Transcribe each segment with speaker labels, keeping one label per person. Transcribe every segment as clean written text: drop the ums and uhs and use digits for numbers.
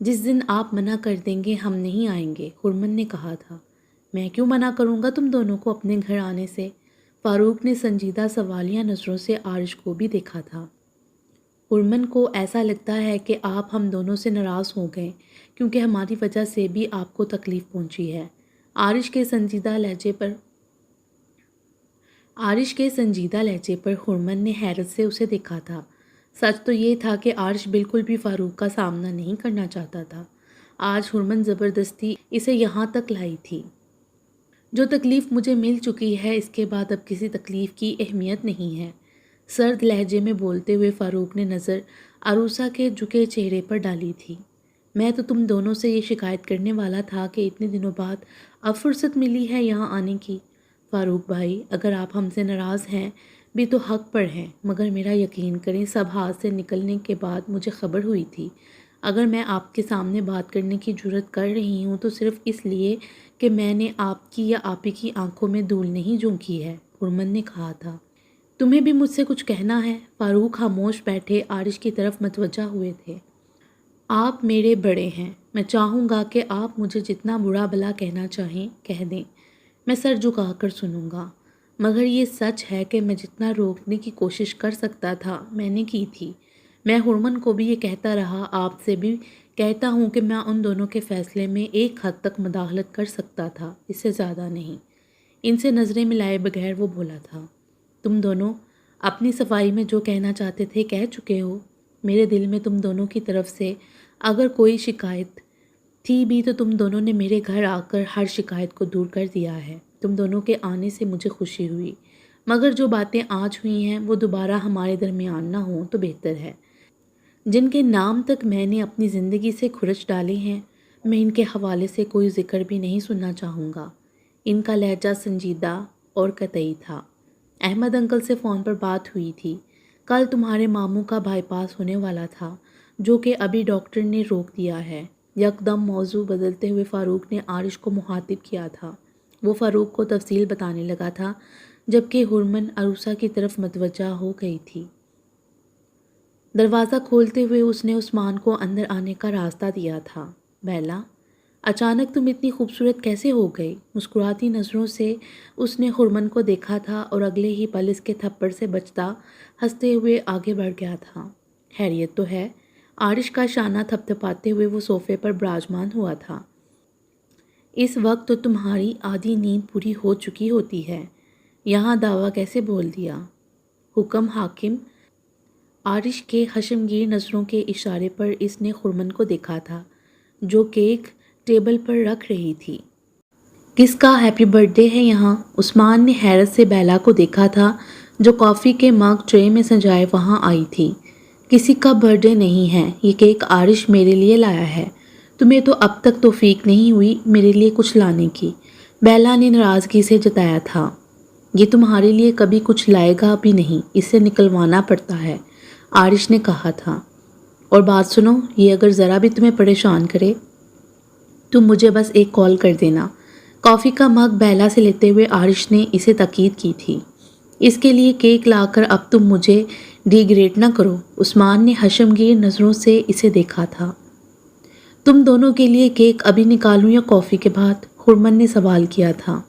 Speaker 1: جس دن آپ منع کر دیں گے ہم نہیں آئیں گے، ہرمن نے کہا تھا۔ میں کیوں منع کروں گا تم دونوں کو اپنے گھر آنے سے؟ فاروق نے سنجیدہ سوالیہ نظروں سے عارش کو بھی دیکھا تھا۔ ہرمن کو ایسا لگتا ہے کہ آپ ہم دونوں سے ناراض ہو گئے کیونکہ ہماری وجہ سے بھی آپ کو تکلیف پہنچی ہے۔ عارش کے سنجیدہ لہجے پر ہرمن نے حیرت سے اسے دیکھا تھا۔ سچ تو یہ تھا کہ عارش بالکل بھی فاروق کا سامنا نہیں کرنا چاہتا تھا۔ آج ہرمن زبردستی اسے یہاں تک لائی تھی۔ جو تکلیف مجھے مل چکی ہے اس کے بعد اب کسی تکلیف کی اہمیت نہیں ہے، سرد لہجے میں بولتے ہوئے فاروق نے نظر عروسہ کے جھکے چہرے پر ڈالی تھی۔ میں تو تم دونوں سے یہ شکایت کرنے والا تھا کہ اتنے دنوں بعد اب فرصت ملی ہے یہاں آنے کی۔ فاروق بھائی، اگر آپ ہم سے ناراض ہیں بھی تو حق پر ہیں، مگر میرا یقین کریں سب ہاتھ سے نکلنے کے بعد مجھے خبر ہوئی تھی۔ اگر میں آپ کے سامنے بات کرنے کی جرت کر رہی ہوں تو صرف اس لیے کہ میں نے آپ کی یا آپی کی آنکھوں میں دھول نہیں جھونکی ہے، ہرمن نے کہا تھا۔ تمہیں بھی مجھ سے کچھ کہنا ہے؟ فاروق خاموش بیٹھے عارش کی طرف متوجہ ہوئے تھے۔ آپ میرے بڑے ہیں، میں چاہوں گا کہ آپ مجھے جتنا برا بھلا کہنا چاہیں کہہ دیں، میں سر جھکا کر سنوں گا، مگر یہ سچ ہے کہ میں جتنا روکنے کی کوشش کر سکتا تھا میں نے کی تھی۔ میں ہرمن کو بھی یہ کہتا رہا، آپ سے بھی کہتا ہوں کہ میں ان دونوں کے فیصلے میں ایک حد تک مداخلت کر سکتا تھا، اس سے زیادہ نہیں۔ ان سے نظریں ملائے بغیر وہ بولا تھا، تم دونوں اپنی صفائی میں جو کہنا چاہتے تھے کہہ چکے ہو۔ میرے دل میں تم دونوں کی طرف سے اگر کوئی شکایت تھی بھی تو تم دونوں نے میرے گھر آ کر ہر شکایت کو دور کر دیا ہے۔ تم دونوں کے آنے سے مجھے خوشی ہوئی، مگر جو باتیں آج ہوئی ہیں وہ دوبارہ ہمارے درمیان نہ ہوں تو بہتر ہے۔ جن کے نام تک میں نے اپنی زندگی سے کھرچ ڈالے ہیں، میں ان کے حوالے سے کوئی ذکر بھی نہیں سننا چاہوں گا۔ ان کا لہجہ سنجیدہ اور قطعی تھا۔ احمد انکل سے فون پر بات ہوئی تھی، کل تمہارے ماموں کا بائی پاس ہونے والا تھا جو کہ ابھی ڈاکٹر نے روک دیا ہے۔ یکدم موضوع بدلتے ہوئے فاروق نے عارش کو مخاطب کیا تھا۔ وہ فاروق کو تفصیل بتانے لگا تھا جبکہ ہرمن عروسہ کی طرف متوجہ ہو گئی تھی۔ دروازہ کھولتے ہوئے اس نے عثمان کو اندر آنے کا راستہ دیا تھا۔ بیلا، اچانک تم اتنی خوبصورت کیسے ہو گئی؟ مسکراتی نظروں سے اس نے ہرمن کو دیکھا تھا اور اگلے ہی پل اس کے تھپڑ سے بچتا ہنستے ہوئے آگے بڑھ گیا تھا۔ خیریت تو ہے؟ عارش کا شانہ تھپتھپاتے ہوئے وہ صوفے پر براجمان ہوا تھا۔ اس وقت تو تمہاری آدھی نیند پوری ہو چکی ہوتی ہے، یہاں دعویٰ کیسے بول دیا؟ حکم حاکم۔ عارش کے خشمگین نظروں کے اشارے پر اس نے ہرمن کو دیکھا تھا جو کیک ٹیبل پر رکھ رہی تھی۔ کس کا ہیپی برتھ ڈے ہے یہاں؟ عثمان نے حیرت سے بیلا کو دیکھا تھا جو کافی کے مگ ٹرے میں سجائے وہاں آئی تھی۔ کسی کا برتھ ڈے نہیں ہے، یہ کیک عارش میرے لیے لایا ہے۔ تمہیں تو اب تک توفیق نہیں ہوئی میرے لیے کچھ لانے کی، بیلا نے ناراضگی سے جتایا تھا۔ یہ تمہارے لیے کبھی کچھ لائے گا بھی نہیں، اسے نکلوانا پڑتا ہے، عارش نے کہا تھا۔ اور بات سنو، یہ اگر ذرا بھی تمہیں پریشان کرے تم مجھے بس ایک کال کر دینا۔ کافی کا مگ بیلا سے لیتے ہوئے عارش نے اسے تاکید کی تھی۔ اس کے لیے کیک لا کر اب تم مجھے ڈی گریڈ نہ کرو۔ عثمان نے خشمگین نظروں سے اسے دیکھا تھا۔ تم دونوں کے لیے کیک ابھی نکالوں یا کافی کے بعد؟ ہرمن نے سوال کیا تھا۔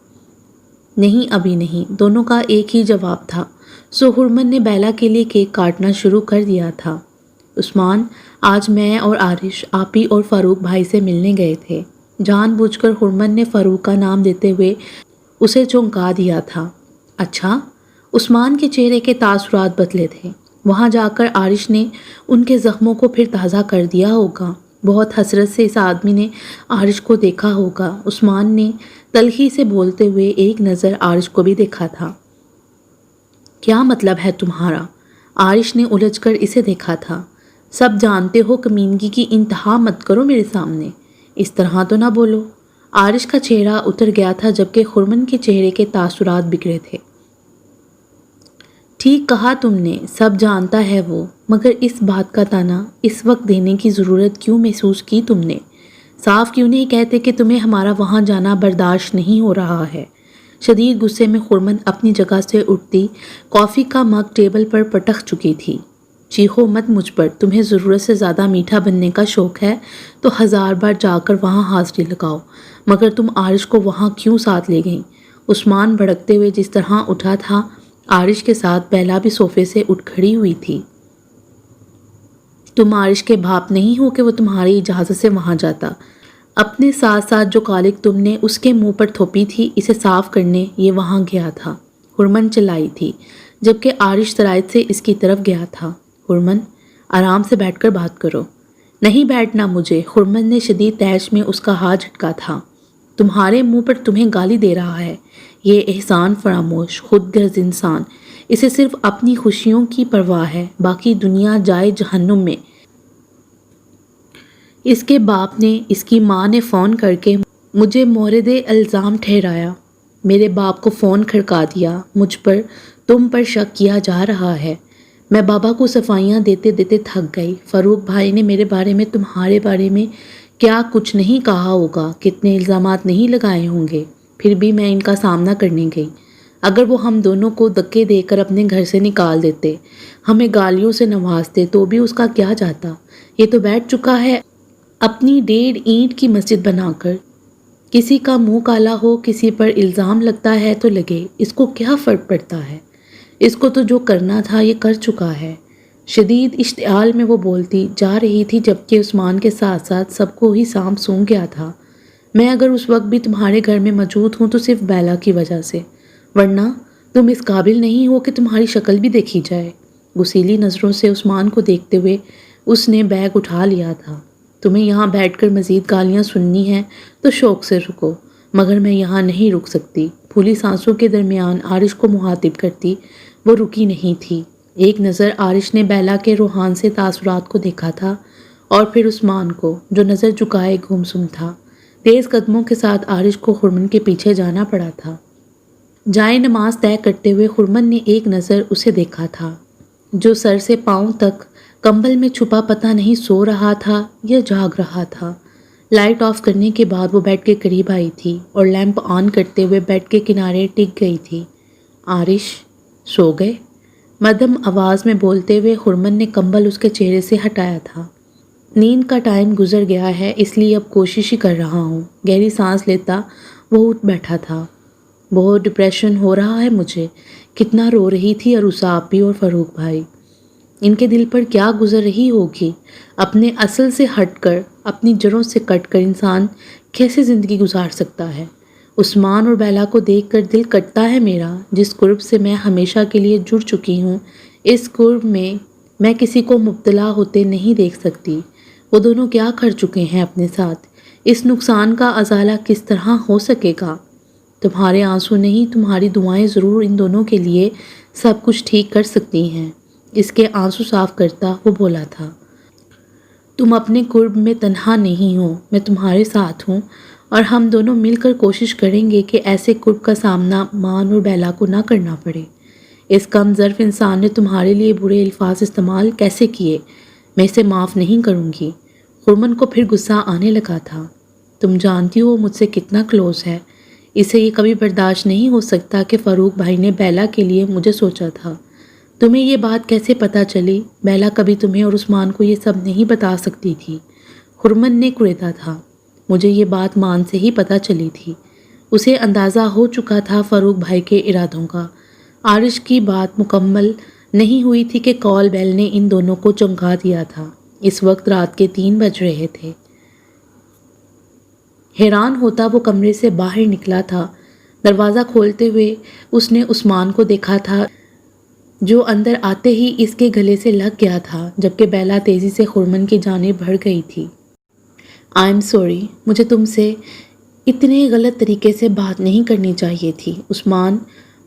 Speaker 1: نہیں ابھی نہیں، دونوں کا ایک ہی جواب تھا۔ سو ہرمن نے بیلا کے لیے کیک کاٹنا شروع کر دیا تھا۔ عثمان، آج میں اور عارش آپی اور فاروق بھائی سے ملنے گئے تھے۔ جان بوجھ کر ہرمن نے فاروق کا نام دیتے ہوئے اسے چونکا دیا تھا۔ اچھا؟ عثمان کے چہرے کے تاثرات بدلے تھے۔ وہاں جا کر عارش نے ان کے زخموں کو پھر تازہ کر دیا ہوگا۔ بہت حسرت سے اس آدمی نے عارش کو دیکھا ہوگا۔ عثمان نے تلخی سے بولتے ہوئے ایک نظر عارش کو بھی دیکھا تھا۔ کیا مطلب ہے تمہارا؟ عارش نے الجھ کر اسے دیکھا تھا۔ سب جانتے ہو، کمینگی کی انتہا مت کرو میرے سامنے، اس طرح تو نہ بولو۔ عارش کا چہرہ اتر گیا تھا جبکہ ہرمن کے چہرے کے تاثرات بگڑے تھے۔ ٹھیک کہا تم نے، سب جانتا ہے وہ، مگر اس بات کا تانا اس وقت دینے کی ضرورت کیوں محسوس کی تم نے؟ صاف کیوں نہیں کہتے کہ تمہیں ہمارا وہاں جانا برداشت نہیں ہو رہا ہے؟ شدید غصے میں ہرمن اپنی جگہ سے اٹھتی کافی کا مگ ٹیبل پر پٹک چکی تھی۔ چیخو مت مجھ پر، تمہیں ضرورت سے زیادہ میٹھا بننے کا شوق ہے تو 1000 بار جا کر وہاں حاضری لگاؤ، مگر تم عارش کو وہاں کیوں ساتھ لے گئیں؟ عثمان بھڑکتے ہوئے جس طرح اٹھا تھا، عارش کے ساتھ بیلا بھی صوفے سے اٹھ کھڑی ہوئی تھی۔ تم عارش کے باپ نہیں ہو کہ وہ تمہاری اجازت سے وہاں جاتا۔ اپنے ساتھ ساتھ جو کالک تم نے اس کے منہ پر تھوپی تھی اسے صاف کرنے یہ وہاں گیا تھا، حرمن چلائی تھی، جبکہ عارش شرائط سے اس کی طرف گیا تھا۔ حرمن، آرام سے بیٹھ کر بات کرو۔ نہیں بیٹھنا مجھے، حرمن نے شدید تیش میں اس کا ہاتھ جھٹکا تھا۔ تمہارے منہ پر تمہیں گالی دے رہا ہے، یہ احسان فراموش خود غرض انسان، اسے صرف اپنی خوشیوں کی پرواہ ہے، باقی دنیا جائے جہنم میں۔ اس کے باپ نے، اس کی ماں نے فون کر کے مجھے مورد الزام ٹھہرایا، میرے باپ کو فون کھڑکا دیا، مجھ پر، تم پر شک کیا جا رہا ہے۔ میں بابا کو صفائیاں دیتے دیتے تھک گئی۔ فاروق بھائی نے میرے بارے میں تمہارے بارے میں کیا کچھ نہیں کہا ہوگا، کتنے الزامات نہیں لگائے ہوں گے، پھر بھی میں ان کا سامنا کرنے گئی۔ اگر وہ ہم دونوں کو دھکے دے کر اپنے گھر سے نکال دیتے، ہمیں گالیوں سے نوازتے، تو بھی اس کا کیا جاتا؟ یہ تو بیٹھ چکا ہے اپنی 1.5 اینٹ کی مسجد بنا کر۔ کسی کا منہ کالا ہو، کسی پر الزام لگتا ہے تو لگے، اس کو کیا فرق پڑتا ہے؟ اس کو تو جو کرنا تھا یہ کر چکا ہے۔ شدید اشتعال میں وہ بولتی جا رہی تھی، جبکہ عثمان کے ساتھ ساتھ سب کو ہی سانپ سونگھ گیا تھا۔ میں اگر اس وقت بھی تمہارے گھر میں موجود ہوں تو صرف بیلا کی وجہ سے، ورنہ تم اس قابل نہیں ہو کہ تمہاری شکل بھی دیکھی جائے۔ غصیلی نظروں سے عثمان کو دیکھتے ہوئے اس نے بیگ اٹھا لیا تھا۔ تمہیں یہاں بیٹھ کر مزید گالیاں سننی ہیں تو شوق سے رکو، مگر میں یہاں نہیں رک سکتی۔ پھولی سانسوں کے درمیان عارش کو مخاطب کرتی وہ رکی نہیں تھی۔ ایک نظر عارش نے بیلا کے روحان سے تاثرات کو دیکھا تھا، اور پھر عثمان کو، جو نظر جھکائے گمسم تھا۔ تیز قدموں کے ساتھ عارش کو حرمن کے پیچھے جانا پڑا تھا۔ جائے نماز طے کرتے ہوئے حرمن نے ایک نظر اسے دیکھا تھا، جو سر سے پاؤں تک کمبل میں چھپا پتہ نہیں سو رہا تھا یا جاگ رہا تھا۔ لائٹ آف کرنے کے بعد وہ بیڈ کے قریب آئی تھی اور لیمپ آن کرتے ہوئے بیڈ کے کنارے ٹک گئی تھی۔ عارش سو گئے؟ مدھم آواز میں بولتے ہوئے حرمن نے کمبل اس کے چہرے سے ہٹایا تھا۔ نیند کا ٹائم گزر گیا ہے، اس لیے اب کوشش ہی کر رہا ہوں۔ گہری سانس لیتا وہ اٹھ بیٹھا تھا۔ بہت ڈپریشن ہو رہا ہے مجھے۔ کتنا رو رہی تھی عروسہ آپی اور فاروق بھائی، ان کے دل پر کیا گزر رہی ہوگی۔ اپنے اصل سے ہٹ کر، اپنی جڑوں سے کٹ کر انسان کیسے زندگی گزار سکتا ہے؟ عثمان اور بیلا کو دیکھ کر دل کٹتا ہے میرا، جس قرب سے میں ہمیشہ کے لیے جڑ چکی ہوں، اس قرب میں کسی کو مبتلا ہوتے نہیں دیکھ سکتی۔ وہ دونوں کیا کر چکے ہیں اپنے ساتھ؟ اس نقصان کا ازالہ کس طرح ہو سکے گا؟ تمہارے آنسو نہیں، تمہاری دعائیں ضرور ان دونوں کے لیے سب کچھ ٹھیک کر سکتی ہیں۔ اس کے آنسو صاف کرتا وہ بولا تھا۔ تم اپنے قرب میں تنہا نہیں ہو، میں تمہارے ساتھ ہوں، اور ہم دونوں مل کر کوشش کریں گے کہ ایسے قرب کا سامنا مان اور بیلا کو نہ کرنا پڑے۔ اس کم ظرف انسان نے تمہارے لیے برے الفاظ استعمال کیسے کیے، میں اسے معاف نہیں کروں گی۔ حرمن کو پھر غصہ آنے لگا تھا۔ تم جانتی ہو مجھ سے کتنا کلوز ہے، اسے یہ کبھی برداشت نہیں ہو سکتا کہ فاروق بھائی نے بیلا کے لیے مجھے سوچا تھا۔ تمہیں یہ بات کیسے پتہ چلی؟ بیلا کبھی تمہیں اور عثمان کو یہ سب نہیں بتا سکتی تھی۔ حرمن نے کڑیدا تھا۔ مجھے یہ بات مان سے ہی پتہ چلی تھی۔ اسے اندازہ ہو چکا تھا فاروق بھائی کے ارادوں کا۔ عارش کی بات مکمل نہیں ہوئی تھی کہ کال بیل نے ان دونوں کو چمکا دیا تھا۔ اس وقت رات کے 3 بج رہے تھے۔ حیران ہوتا وہ کمرے سے باہر نکلا تھا۔ دروازہ کھولتے ہوئے اس نے عثمان کو دیکھا تھا، جو اندر آتے ہی اس کے گلے سے لگ گیا تھا، جبکہ بیلا تیزی سے حرمن کی جانب بڑھ گئی تھی۔ آئی ایم سوری، مجھے تم سے اتنے غلط طریقے سے بات نہیں کرنی چاہیے تھی، عثمان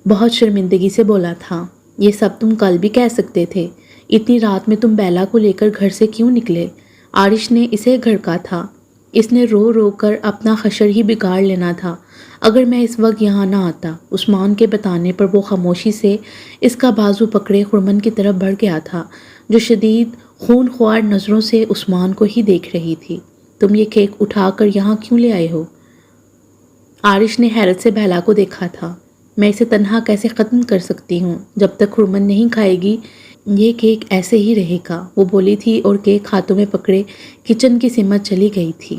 Speaker 1: بہت شرمندگی سے بولا تھا۔ یہ سب تم کل بھی کہہ سکتے تھے۔ اتنی رات میں تم بیلا کو لے کر گھر سے کیوں نکلے؟ عارش نے اسے گھڑکا تھا۔ اس نے رو رو کر اپنا حشر ہی بگاڑ لینا تھا اگر میں اس وقت یہاں نہ آتا۔ عثمان کے بتانے پر وہ خاموشی سے اس کا بازو پکڑے حرمن کی طرف بڑھ گیا تھا، جو شدید خون خوار نظروں سے عثمان کو ہی دیکھ رہی تھی۔ تم یہ کیک اٹھا کر یہاں کیوں لے آئے ہو؟ عارش نے حیرت سے بیلا کو دیکھا تھا۔ میں اسے تنہا کیسے ختم کر سکتی ہوں؟ جب تک حرمن نہیں کھائے گی یہ کیک ایسے ہی رہے گا، وہ بولی تھی اور کیک ہاتھوں میں پکڑے کچن کی سمت چلی گئی تھی۔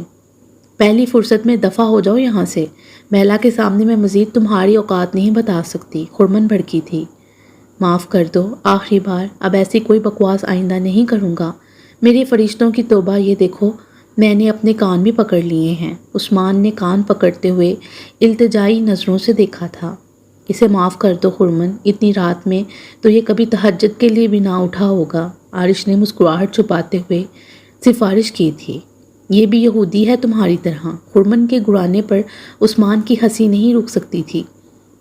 Speaker 1: پہلی فرصت میں دفع ہو جاؤ یہاں سے، بہلا کے سامنے میں مزید تمہاری اوقات نہیں بتا سکتی، خرمن بھڑکی تھی۔ معاف کر دو، آخری بار، اب ایسی کوئی بکواس آئندہ نہیں کروں گا۔ میرے فرشتوں کی توبہ، یہ دیکھو میں نے اپنے کان بھی پکڑ لیے ہیں۔ عثمان نے کان پکڑتے ہوئے التجائی نظروں سے دیکھا تھا۔ اسے معاف کر دو خرمن، اتنی رات میں تو یہ کبھی تہجد کے لیے بھی نہ اٹھا ہوگا۔ عارش نے مسکراہٹ چھپاتے ہوئے سفارش کی تھی۔ یہ بھی یہودی ہے تمہاری طرح۔ خرمن کے گڑانے پر عثمان کی ہنسی نہیں رک سکتی تھی۔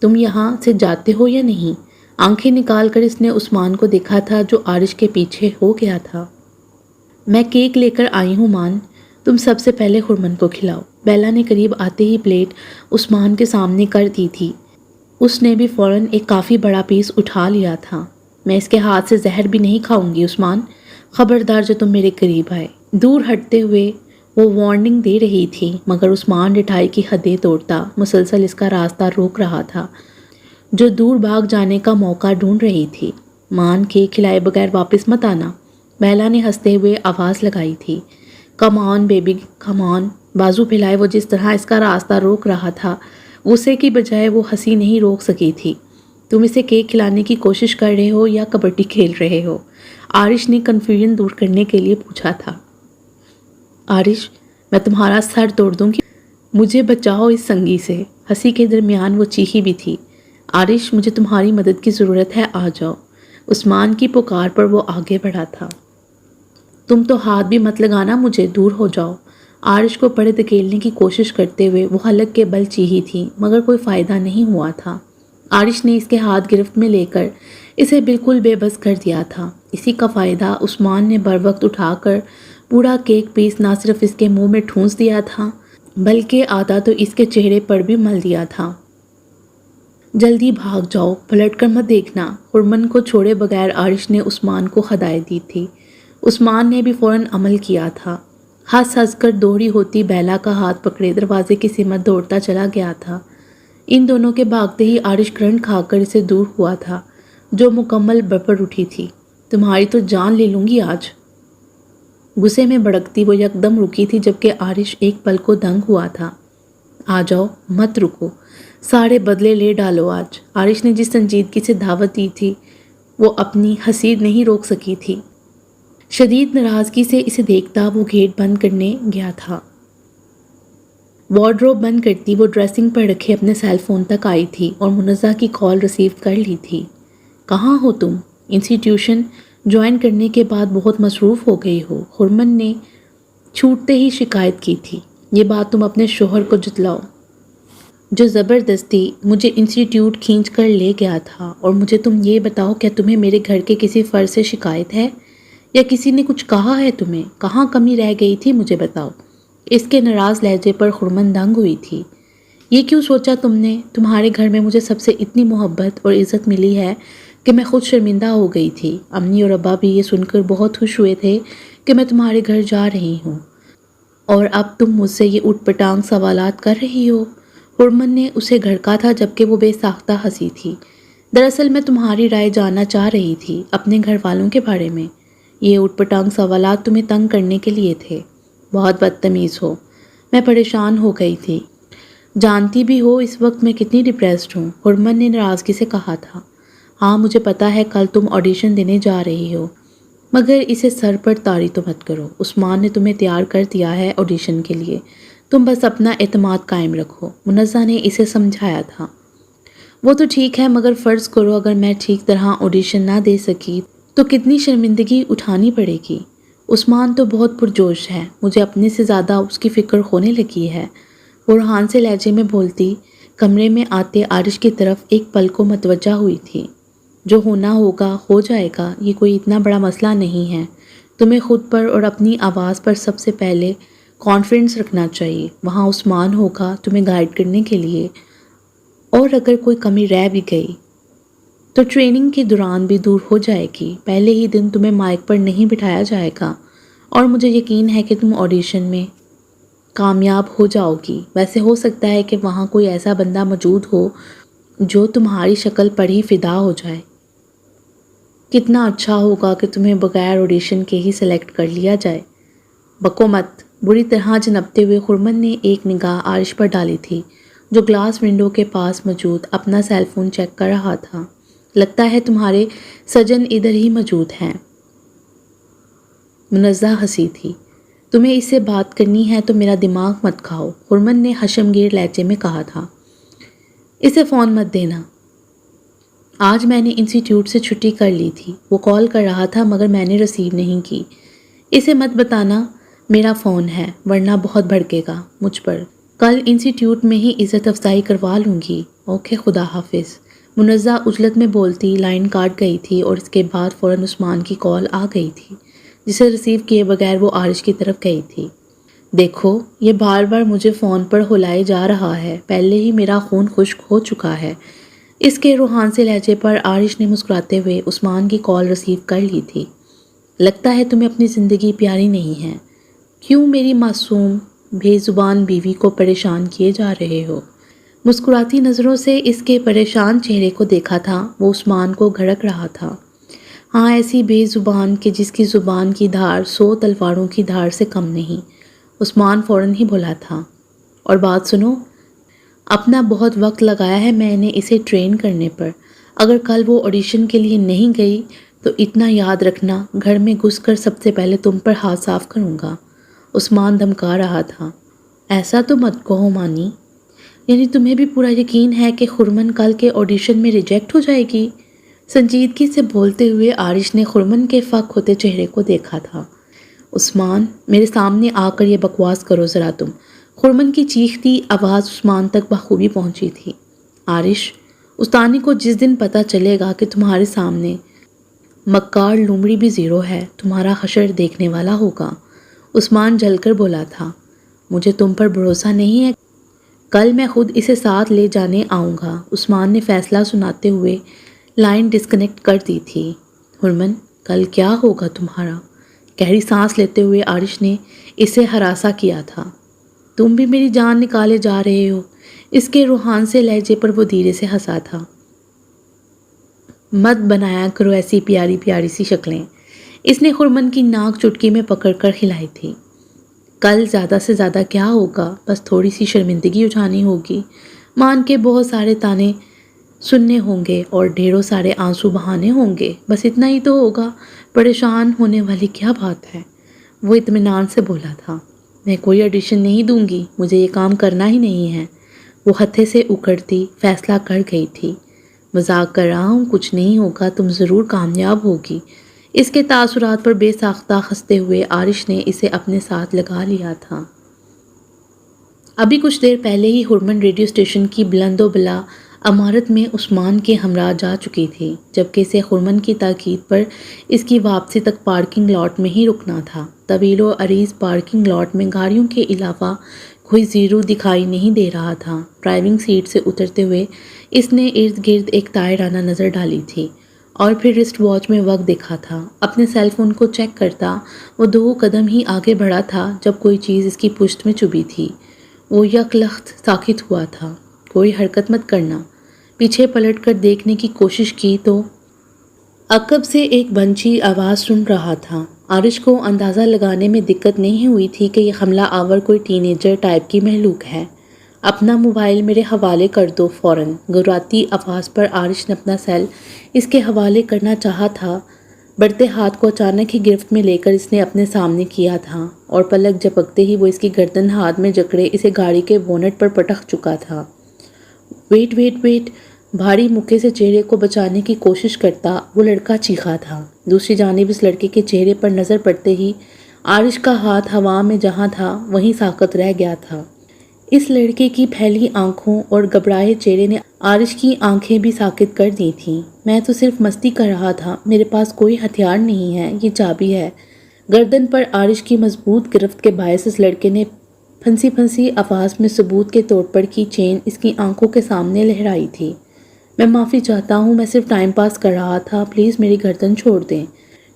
Speaker 1: تم یہاں سے جاتے ہو یا نہیں؟ آنکھیں نکال کر اس نے عثمان کو دیکھا تھا جو عارش کے پیچھے ہو گیا تھا۔ میں کیک لے کر آئی ہوں مان، تم سب سے پہلے خرمن کو کھلاؤ۔ بیلا نے قریب آتے ہی پلیٹ عثمان کے سامنے کر دی تھی۔ اس نے بھی فوراً ایک کافی بڑا پیس اٹھا لیا تھا۔ میں اس کے ہاتھ سے زہر بھی نہیں کھاؤں گی عثمان، خبردار جو تم میرے قریب آئے۔ دور ہٹتے ہوئے وہ وارننگ دے رہی تھی، مگر عثمان رٹائی کی حدیں توڑتا مسلسل اس کا راستہ روک رہا تھا، جو دور بھاگ جانے کا موقع ڈھونڈ رہی تھی۔ مان کے کھلائے بغیر واپس مت آنا، بیلا نے ہنستے ہوئے آواز لگائی تھی۔ کم آن بیبی کم آن، بازو پھیلائے وہ جس طرح اس کا راستہ روک رہا تھا، غصے کی بجائے وہ ہنسی نہیں روک سکی تھی۔ تم اسے کیک کھلانے کی کوشش کر رہے ہو یا کبڈی کھیل رہے ہو؟ عارش نے کنفیوژن دور کرنے کے لیے پوچھا تھا۔ عارش، میں تمہارا سر توڑ دوں گی، مجھے بچاؤ اس سنگی سے۔ ہنسی کے درمیان وہ چیخی بھی تھی۔ عارش، مجھے تمہاری مدد کی ضرورت ہے، آ جاؤ۔ عثمان کی پکار پر وہ آگے بڑھا تھا۔ تم تو ہاتھ بھی مت لگانا مجھے، دور ہو جاؤ۔ عارش کو پڑے دھکیلنے کی کوشش کرتے ہوئے وہ حلق کے بل چیخی تھی، مگر کوئی فائدہ نہیں ہوا تھا۔ عارش نے اس کے ہاتھ گرفت میں لے کر اسے بالکل بے بس کر دیا تھا۔ اسی کا فائدہ عثمان نے بروقت اٹھا کر پورا کیک پیس نہ صرف اس کے منہ میں ٹھونس دیا تھا، بلکہ آدھا تو اس کے چہرے پر بھی مل دیا تھا۔ جلدی بھاگ جاؤ، پلٹ کر مت دیکھنا۔ خرمن کو چھوڑے بغیر عارش نے عثمان کو ہدایت دی تھی۔ عثمان نے بھی فوراً عمل کیا تھا۔ ہنس ہنس کر دوہری ہوتی بیلا کا ہاتھ پکڑے دروازے کی سمت دوڑتا چلا گیا تھا۔ ان دونوں کے بھاگتے ہی عارش کرنٹ کھا کر اسے دور ہوا تھا، جو مکمل بپر اٹھی تھی۔ تمہاری تو جان لے لوں گی آج۔ غصے میں بھڑکتی وہ یکدم رکی تھی، جبکہ عارش ایک پل کو دنگ ہوا تھا۔ آ جاؤ، مت رکو، سارے بدلے لے ڈالو آج۔ عارش نے جس سنجیدگی سے دعوت دی تھی وہ اپنی ہنسی نہیں روک سکی تھی۔ شدید ناراضگی سے اسے دیکھتا وہ گیٹ بند کرنے گیا تھا۔ وارڈروب بند کرتی وہ ڈریسنگ پر رکھے اپنے سیل فون تک آئی تھی اور منزہ کی کال ریسیو کر لی تھی۔ کہاں ہو تم؟ انسٹیٹیوشن جوائن کرنے کے بعد بہت مصروف ہو گئی ہو، خرمن نے چھوٹتے ہی شکایت کی تھی۔ یہ بات تم اپنے شوہر کو جتلاؤ، جو زبردستی مجھے انسٹیٹیوٹ کھینچ کر لے گیا تھا، اور مجھے تم یہ بتاؤ کیا تمہیں میرے گھر کے کسی فرد سے شکایت ہے یا کسی نے کچھ کہا ہے تمہیں؟ کہاں کمی رہ گئی تھی مجھے بتاؤ۔ اس کے ناراض لہجے پر خرمن دنگ ہوئی تھی۔ یہ کیوں سوچا تم نے؟ تمہارے گھر میں مجھے سب سے اتنی محبت اور عزت ملی ہے کہ میں خود شرمندہ ہو گئی تھی۔ امی اور ابا بھی یہ سن کر بہت خوش ہوئے تھے کہ میں تمہارے گھر جا رہی ہوں، اور اب تم مجھ سے یہ اٹھ پٹانگ سوالات کر رہی ہو۔ خرمن نے اسے گھڑکا تھا جبکہ وہ بے ساختہ ہنسی تھی۔ دراصل میں تمہاری رائے جاننا چاہ رہی تھی اپنے گھر والوں کے بارے میں۔ یہ اٹھ پٹانگ سوالات تمہیں تنگ کرنے کے لیے تھے۔ بہت بدتمیز ہو۔ میں پریشان ہو گئی تھی۔ جانتی بھی ہو اس وقت میں کتنی ڈپریسڈ ہوں، خرمن نے ناراضگی سے کہا تھا۔ ہاں مجھے پتا ہے کل تم آڈیشن دینے جا رہی ہو، مگر اسے سر پر طاری تو مت کرو۔ عثمان نے تمہیں تیار کر دیا ہے آڈیشن کے لیے، تم بس اپنا اعتماد قائم رکھو، منزہ نے اسے سمجھایا تھا۔ وہ تو ٹھیک ہے، مگر فرض کرو اگر میں ٹھیک طرح آڈیشن نہ دے سکی تو کتنی شرمندگی اٹھانی پڑے گی۔ عثمان تو بہت پرجوش ہے، مجھے اپنے سے زیادہ اس کی فکر ہونے لگی ہے، وہ روحان سے لہجے میں بولتی کمرے میں آتے عارش کی طرف ایک پل کو متوجہ ہوئی تھی۔ جو ہونا ہوگا ہو جائے گا، یہ کوئی اتنا بڑا مسئلہ نہیں ہے۔ تمہیں خود پر اور اپنی آواز پر سب سے پہلے کانفیڈنس رکھنا چاہیے۔ وہاں عثمان ہوگا تمہیں گائیڈ کرنے کے لیے، اور اگر کوئی کمی رہ بھی گئی تو ٹریننگ کے دوران بھی دور ہو جائے گی۔ پہلے ہی دن تمہیں مائک پر نہیں بٹھایا جائے گا، اور مجھے یقین ہے کہ تم آڈیشن میں کامیاب ہو جاؤ گی۔ ویسے ہو سکتا ہے کہ وہاں کوئی ایسا بندہ موجود ہو جو تمہاری شکل پر ہی فدا ہو جائے۔ کتنا اچھا ہوگا کہ تمہیں بغیر آڈیشن کے ہی سلیکٹ کر لیا جائے۔ بکو مت، بری طرح جنپتے ہوئے خرمن نے ایک نگاہ عارش پر ڈالی تھی جو گلاس ونڈو کے پاس موجود اپنا سیل فون چیک کر رہا تھا۔ لگتا ہے تمہارے سجن ادھر ہی موجود ہیں۔ منزہ ہنسی تھی۔ تمہیں اس سے بات کرنی ہے تو میرا دماغ مت کھاؤ، خرمن نے حشمگیر لہجے میں کہا تھا۔ اسے فون مت دینا۔ آج میں نے انسٹیٹیوٹ سے چھٹی کر لی تھی، وہ کال کر رہا تھا مگر میں نے ریسیو نہیں کی۔ اسے مت بتانا میرا فون ہے ورنہ بہت بھڑکے گا مجھ پر۔ کل انسٹیٹیوٹ میں ہی عزت افزائی کروا لوں گی۔ اوکے، خدا حافظ۔ منزہ عجلت میں بولتی لائن کاٹ گئی تھی اور اس کے بعد فوراً عثمان کی کال آ گئی تھی جسے ریسیو کیے بغیر وہ عارش کی طرف گئی تھی۔ دیکھو، یہ بار بار مجھے فون پر ہلائے جا رہا ہے، پہلے ہی میرا خون خشک ہو چکا ہے۔ اس کے روحان سے لہجے پر عارش نے مسکراتے ہوئے عثمان کی کال ریسیو کر لی تھی۔ لگتا ہے تمہیں اپنی زندگی پیاری نہیں ہے، کیوں میری معصوم بے زبان بیوی کو پریشان کیے جا رہے ہو؟ مسکراتی نظروں سے اس کے پریشان چہرے کو دیکھا تھا، وہ عثمان کو گھڑک رہا تھا۔ ہاں، ایسی بے زبان کہ جس کی زبان کی دھار 100 تلواروں کی دھار سے کم نہیں۔ عثمان فوراً ہی بولا تھا۔ اور بات سنو، اپنا بہت وقت لگایا ہے میں نے اسے ٹرین کرنے پر، اگر کل وہ آڈیشن کے لیے نہیں گئی تو اتنا یاد رکھنا، گھر میں گھس کر سب سے پہلے تم پر ہاتھ صاف کروں گا۔ عثمان دھمکا رہا تھا۔ ایسا تو مت کہو مانی، یعنی تمہیں بھی پورا یقین ہے کہ خرمن کل کے آڈیشن میں ریجیکٹ ہو جائے گی؟ سنجیدگی سے بولتے ہوئے عارش نے خرمن کے فک ہوتے چہرے کو دیکھا تھا۔ عثمان، میرے سامنے آ کر یہ بکواس کرو ذرا تم۔ خرمن کی چیختی آواز عثمان تک بخوبی پہنچی تھی۔ عارش، استانی کو جس دن پتہ چلے گا کہ تمہارے سامنے مکار لومڑی بھی زیرو ہے، تمہارا حشر دیکھنے والا ہوگا۔ عثمان جل کر بولا تھا۔ مجھے تم پر بھروسہ نہیں ہے، کل میں خود اسے ساتھ لے جانے آؤں گا۔ عثمان نے فیصلہ سناتے ہوئے لائن ڈسکنیکٹ کر دی تھی۔ خرمن، کل کیا ہوگا تمہارا؟ گہری سانس لیتے ہوئے عارش نے اسے ہراساں کیا تھا۔ تم بھی میری جان نکالے جا رہے ہو؟ اس کے روحان سے لہجے پر وہ دھیرے سے ہنسا تھا۔ مت بنایا کرو ایسی پیاری پیاری سی شکلیں، اس نے خرمن کی ناک چٹکی میں پکڑ کر کھلائی تھی۔ کل زیادہ سے زیادہ کیا ہوگا، بس تھوڑی سی شرمندگی اٹھانی ہوگی، مان کے بہت سارے تانے سننے ہوں گے اور ڈھیروں سارے آنسو بہانے ہوں گے، بس اتنا ہی تو ہوگا، پریشان ہونے والی کیا بات ہے؟ وہ اطمینان سے بولا تھا۔ میں کوئی آڈیشن نہیں دوں گی، مجھے یہ کام کرنا ہی نہیں ہے۔ وہ ہتھے سے اکڑتی فیصلہ کر گئی تھی۔ مذاق کر رہا ہوں، کچھ نہیں ہوگا، تم ضرور کامیاب ہوگی۔ اس کے تاثرات پر بے ساختہ ہنستے ہوئے عارش نے اسے اپنے ساتھ لگا لیا تھا۔ ابھی کچھ دیر پہلے ہی خرمن ریڈیو اسٹیشن کی بلند و بالا عمارت میں عثمان کے ہمراہ جا چکی تھی، جبکہ اسے خرمن کی تاکید پر اس کی واپسی تک پارکنگ لاٹ میں ہی رکنا تھا۔ طویل و عریض پارکنگ لاٹ میں گاڑیوں کے علاوہ کوئی زیرو دکھائی نہیں دے رہا تھا۔ ڈرائیونگ سیٹ سے اترتے ہوئے اس نے ارد گرد ایک طائرانہ نظر ڈالی تھی اور پھر رسٹ واچ میں وقت دیکھا تھا۔ اپنے سیل فون کو چیک کرتا وہ 2 قدم ہی آگے بڑھا تھا جب کوئی چیز اس کی پشت میں چبھی تھی۔ وہ یک لخت ساکت ہوا تھا۔ کوئی حرکت مت کرنا۔ پیچھے پلٹ کر دیکھنے کی کوشش کی تو عقب سے ایک بنچی آواز سن رہا تھا۔ عارش کو اندازہ لگانے میں دقت نہیں ہوئی تھی کہ یہ حملہ آور کوئی ٹین ایجر ٹائپ کی مخلوق ہے۔ اپنا موبائل میرے حوالے کر دو فوراً۔ گراتی آواز پر عارش نے اپنا سیل اس کے حوالے کرنا چاہا تھا، بڑھتے ہاتھ کو اچانک ہی گرفت میں لے کر اس نے اپنے سامنے کیا تھا اور پلک جھپکتے ہی وہ اس کی گردن ہاتھ میں جکڑے اسے گاڑی کے بونٹ پر پٹک چکا تھا۔ ویٹ ویٹ ویٹ، بھاری مکے سے چہرے کو بچانے کی کوشش کرتا وہ لڑکا چیخا تھا۔ دوسری جانب اس لڑکے کے چہرے پر نظر پڑتے ہی عارش کا ہاتھ ہوا میں جہاں تھا وہیں ساکت رہ گیا تھا۔ اس لڑکے کی پھیلی آنکھوں اور گھبرائے چہرے نے عارش کی آنکھیں بھی ساکت کر دی تھیں۔ میں تو صرف مستی کر رہا تھا، میرے پاس کوئی ہتھیار نہیں ہے، یہ چابی ہے۔ گردن پر عارش کی مضبوط گرفت کے باعث اس لڑکے نے پھنسی پھنسی آواز میں ثبوت کے طور پر کی چین اس کی آنکھوں کے سامنے لہرائی تھی۔ میں معافی چاہتا ہوں، میں صرف ٹائم پاس کر رہا تھا، پلیز میری گردن چھوڑ دیں۔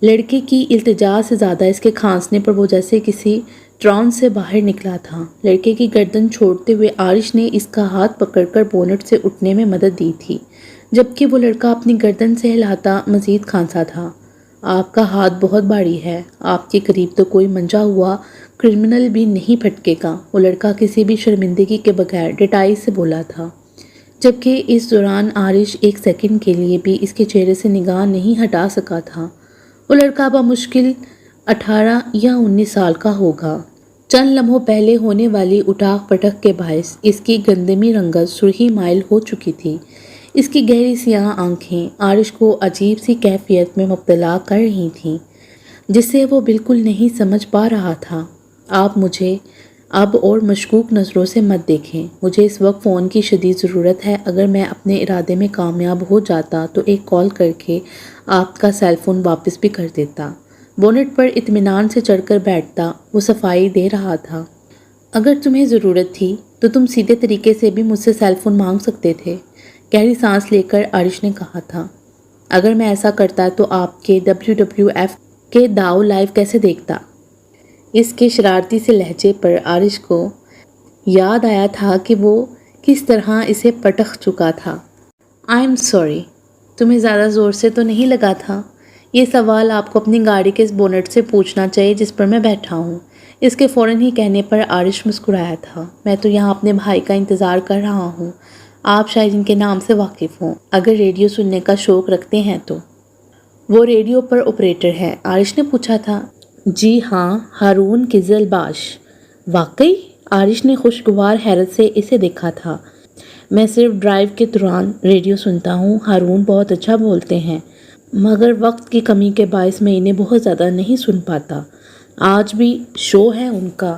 Speaker 1: لڑکے کی التجا سے زیادہ اس کے کھانسنے پر وہ جیسے کسی ٹرانس سے باہر نکلا تھا۔ لڑکے کی گردن چھوڑتے ہوئے عارش نے اس کا ہاتھ پکڑ کر بونٹ سے اٹھنے میں مدد دی تھی، جبکہ وہ لڑکا اپنی گردن سے ہلاتا مزید کھانسا تھا۔ آپ کا ہاتھ بہت بھاری ہے، آپ کے قریب تو کوئی منجا ہوا کرمنل بھی نہیں پھٹکے گا، وہ لڑکا کسی بھی شرمندگی کے بغیر ڈٹائی سے بولا تھا، جبکہ اس دوران عارش ایک سیکنڈ کے لیے بھی اس کے چہرے سے نگاہ نہیں ہٹا سکا تھا۔ وہ لڑکا بمشکل 18 یا 19 سال کا ہوگا۔ چند لمحوں پہلے ہونے والی اٹھاک پٹک کے باعث اس کی گندمی رنگت سرخی مائل ہو چکی تھی۔ اس کی گہری سیاہ آنکھیں عارش کو عجیب سی کیفیت میں مبتلا کر رہی تھیں جسے وہ بالکل نہیں سمجھ پا رہا تھا۔ آپ مجھے اب اور مشکوک نظروں سے مت دیکھیں، مجھے اس وقت فون کی شدید ضرورت ہے۔ اگر میں اپنے ارادے میں کامیاب ہو جاتا تو ایک کال کر کے آپ کا سیل فون واپس بھی کر دیتا۔ بونٹ پر اطمینان سے چڑھ کر بیٹھتا، وہ صفائی دے رہا تھا۔ اگر تمہیں ضرورت تھی تو تم سیدھے طریقے سے بھی مجھ سے سیل فون مانگ سکتے تھے، گہری سانس لے کر عارش نے کہا تھا۔ اگر میں ایسا کرتا تو آپ کے WWF کے داؤ لائیو کیسے دیکھتا؟ اس کے شرارتی سے لہجے پر عارش کو یاد آیا تھا کہ وہ کس طرح اسے پٹخ چکا تھا۔ آئی ایم سوری، تمہیں زیادہ زور سے تو نہیں لگا تھا؟ یہ سوال آپ کو اپنی گاڑی کے اس بونٹ سے پوچھنا چاہیے جس پر میں بیٹھا ہوں۔ اس کے فوراً ہی کہنے پر عارش مسکرایا تھا۔ میں تو یہاں اپنے بھائی کا انتظار کر رہا ہوں، آپ شاید ان کے نام سے واقف ہوں، اگر ریڈیو سننے کا شوق رکھتے ہیں تو۔ وہ ریڈیو پر آپریٹر ہے؟ عارش نے پوچھا تھا۔ جی ہاں، ہارون قزلباش۔ واقعی؟ عارش نے خوشگوار حیرت سے اسے دیکھا تھا۔ میں صرف ڈرائیو کے دوران ریڈیو سنتا ہوں، ہارون بہت اچھا بولتے ہیں، مگر وقت کی کمی کے باعث میں انہیں بہت زیادہ نہیں سن پاتا۔ آج بھی شو ہے ان کا؟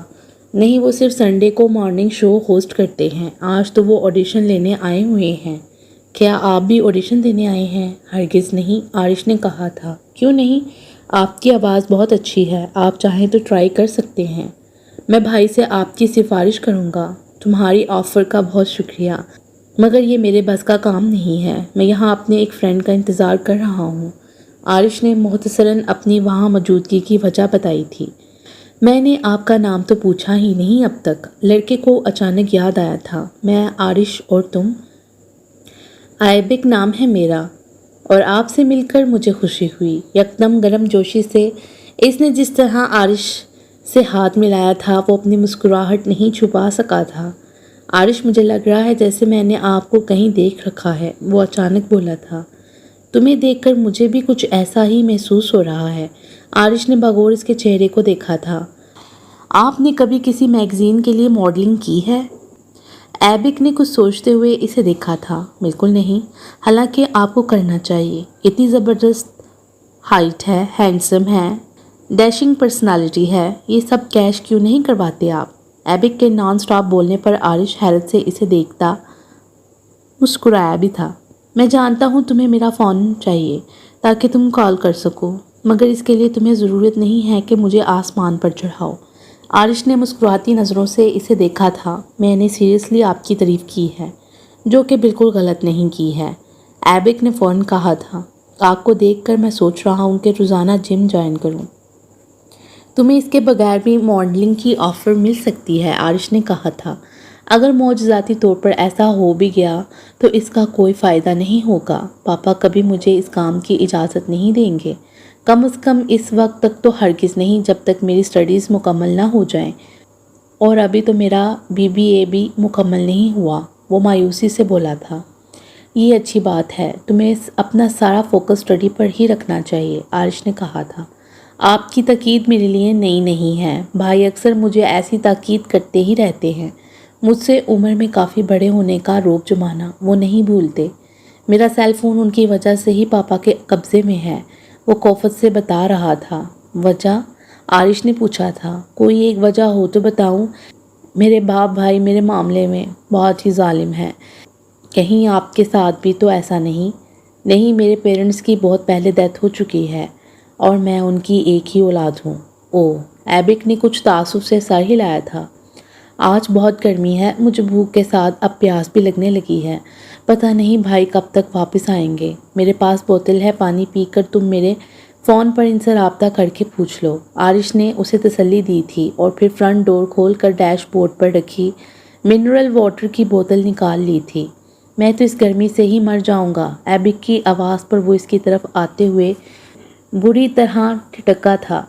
Speaker 1: نہیں، وہ صرف سنڈے کو مارننگ شو ہوسٹ کرتے ہیں۔ آج تو وہ آڈیشن لینے آئے ہوئے ہیں۔ کیا آپ بھی آڈیشن دینے آئے ہیں؟ ہرگز نہیں، عارش نے کہا تھا۔ کیوں نہیں؟ آپ کی آواز بہت اچھی ہے، آپ چاہیں تو ٹرائی کر سکتے ہیں۔ میں بھائی سے آپ کی سفارش کروں گا۔ تمہاری آفر کا بہت شکریہ، مگر یہ میرے بس کا کام نہیں ہے، میں یہاں اپنے ایک فرینڈ کا انتظار کر رہا ہوں۔ عارش نے مختصراً اپنی وہاں موجودگی کی وجہ بتائی تھی۔ میں نے آپ کا نام تو پوچھا ہی نہیں اب تک۔ لڑکے کو اچانک یاد آیا تھا۔ میں عارش، اور تم؟ ایبک نام ہے میرا، اور آپ سے مل کر مجھے خوشی ہوئی۔ یکدم گرم جوشی سے اس نے جس طرح عارش سے ہاتھ ملایا تھا وہ اپنی مسکراہٹ نہیں چھپا سکا تھا۔ عارش، مجھے لگ رہا ہے جیسے میں نے آپ کو کہیں دیکھ رکھا ہے، وہ اچانک بولا تھا۔ تمہیں دیکھ کر مجھے بھی کچھ ایسا ہی محسوس ہو رہا ہے۔ عارش نے بغور اس کے چہرے کو دیکھا تھا۔ آپ نے کبھی کسی میگزین کے لیے ماڈلنگ کی ہے؟ ایبک نے کچھ سوچتے ہوئے اسے دیکھا تھا۔ بالکل نہیں، حالانکہ آپ کو کرنا چاہیے، اتنی زبردست ہائٹ ہے، ہینڈسم ہے، ڈیشنگ پرسنالٹی ہے، یہ سب کیش کیوں نہیں کرواتے آپ؟ ایبک کے نان سٹاپ بولنے پر عارش حیرت سے اسے دیکھتا مسکرایا بھی تھا۔ میں جانتا ہوں تمہیں میرا فون چاہیے تاکہ تم کال کر سکو، مگر اس کے لیے تمہیں ضرورت نہیں ہے کہ مجھے آسمان پر چڑھاؤ۔ عارش نے مسکراتی نظروں سے اسے دیکھا تھا۔ میں نے سیریسلی آپ کی تعریف کی ہے، جو کہ بالکل غلط نہیں کی ہے، ایبک نے فوراً کہا تھا۔ آپ کو دیکھ کر میں سوچ رہا ہوں کہ روزانہ جم جوائن کروں۔ تمہیں اس کے بغیر بھی ماڈلنگ کی آفر مل سکتی ہے، عارش نے کہا تھا۔ اگر معجزاتی طور پر ایسا ہو بھی گیا تو اس کا کوئی فائدہ نہیں ہوگا، پاپا کبھی مجھے اس کام کی اجازت نہیں دیں گے، کم از کم اس وقت تک تو ہرگز نہیں جب تک میری سٹڈیز مکمل نہ ہو جائیں، اور ابھی تو میرا BBA بھی مکمل نہیں ہوا، وہ مایوسی سے بولا تھا۔ یہ اچھی بات ہے، تمہیں اپنا سارا فوکس سٹڈی پر ہی رکھنا چاہیے، عارش نے کہا تھا۔ آپ کی تاکید میرے لیے نئی نہیں ہے، بھائی اکثر مجھے ایسی تاکید کرتے ہی رہتے ہیں، مجھ سے عمر میں کافی بڑے ہونے کا روب جمانا وہ نہیں بھولتے۔ میرا سیل فون ان کی وجہ سے ہی پاپا کے قبضے میں ہے، وہ کوفت سے بتا رہا تھا۔ وجہ؟ عارش نے پوچھا تھا۔ کوئی ایک وجہ ہو تو بتاؤں، میرے باپ بھائی میرے معاملے میں بہت ہی ظالم ہے، کہیں آپ کے ساتھ بھی تو ایسا نہیں؟ نہیں، میرے پیرنٹس کی بہت پہلے ڈیتھ ہو چکی ہے اور میں ان کی ایک ہی اولاد ہوں۔ اوہ، ایبک نے کچھ تعصب سے سر ہلایا تھا۔ آج بہت گرمی ہے، مجھے بھوک کے ساتھ اب پیاس بھی لگنے لگی ہے، پتہ نہیں بھائی کب تک واپس آئیں گے۔ میرے پاس بوتل ہے، پانی پی کر تم میرے فون پر ان سے رابطہ کر کے پوچھ لو، عارش نے اسے تسلی دی تھی، اور پھر فرنٹ ڈور کھول کر ڈیش بورڈ پر رکھی منرل واٹر کی بوتل نکال لی تھی۔ میں تو اس گرمی سے ہی مر جاؤں گا۔ ایبک کی آواز پر وہ اس کی طرف آتے ہوئے بری طرح ٹھٹکا تھا۔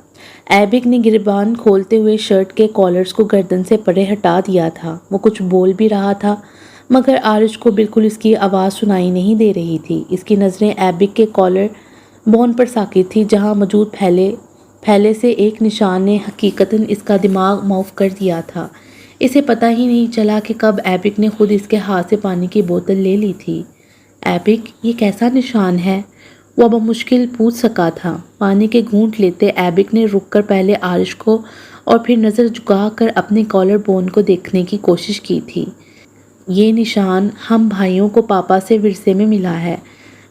Speaker 1: ایبک نے گریبان کھولتے ہوئے شرٹ کے کالرز کو گردن سے پرے ہٹا دیا تھا۔ وہ کچھ بول بھی رہا تھا مگر عارش کو بالکل اس کی آواز سنائی نہیں دے رہی تھی۔ اس کی نظریں ایبک کے کالر بون پر ساکت تھی جہاں موجود پھیلے سے ایک نشان نے حقیقتاً اس کا دماغ معاف کر دیا تھا۔ اسے پتہ ہی نہیں چلا کہ کب ایبک نے خود اس کے ہاتھ سے پانی کی بوتل لے لی تھی۔ ایبک، یہ کیسا نشان ہے؟ وہ اب مشکل پوچھ سکا تھا۔ پانی کے گھونٹ لیتے ایبک نے رک کر پہلے عارش کو اور پھر نظر جھکا کر اپنے کالر بون کو دیکھنے کی کوشش کی تھی۔ یہ نشان ہم بھائیوں کو پاپا سے ورثے میں ملا ہے۔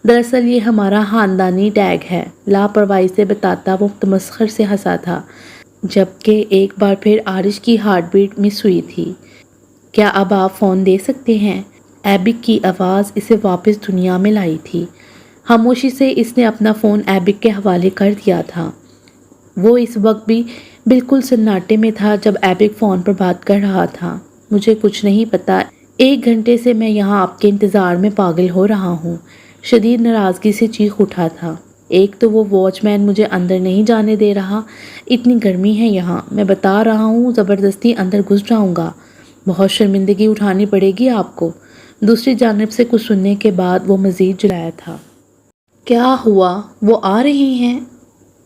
Speaker 1: دراصل یہ ہمارا خاندانی ٹیگ ہے، لاپرواہی سے بتاتا وہ متمسخر سے ہنسا تھا، جبکہ ایک بار پھر عارش کی ہارٹ بیٹ مس ہوئی تھی۔ کیا اب آپ فون دے سکتے ہیں؟ ایبک کی آواز اسے واپس دنیا میں لائی تھی۔ خاموشی سے اس نے اپنا فون ایبک کے حوالے کر دیا تھا۔ وہ اس وقت بھی بالکل سناٹے میں تھا جب ایبک فون پر بات کر رہا تھا۔ مجھے کچھ نہیں پتا، 1 گھنٹے سے میں یہاں آپ کے انتظار میں پاگل ہو رہا ہوں، شدید ناراضگی سے چیخ اٹھا تھا۔ ایک تو وہ واچ مین مجھے اندر نہیں جانے دے رہا، اتنی گرمی ہے یہاں، میں بتا رہا ہوں زبردستی اندر گھس جاؤں گا، بہت شرمندگی اٹھانی پڑے گی آپ کو۔ دوسری جانب سے کچھ سننے کے بعد وہ مزید جلایا تھا۔ کیا ہوا؟ وہ آ رہی ہیں؟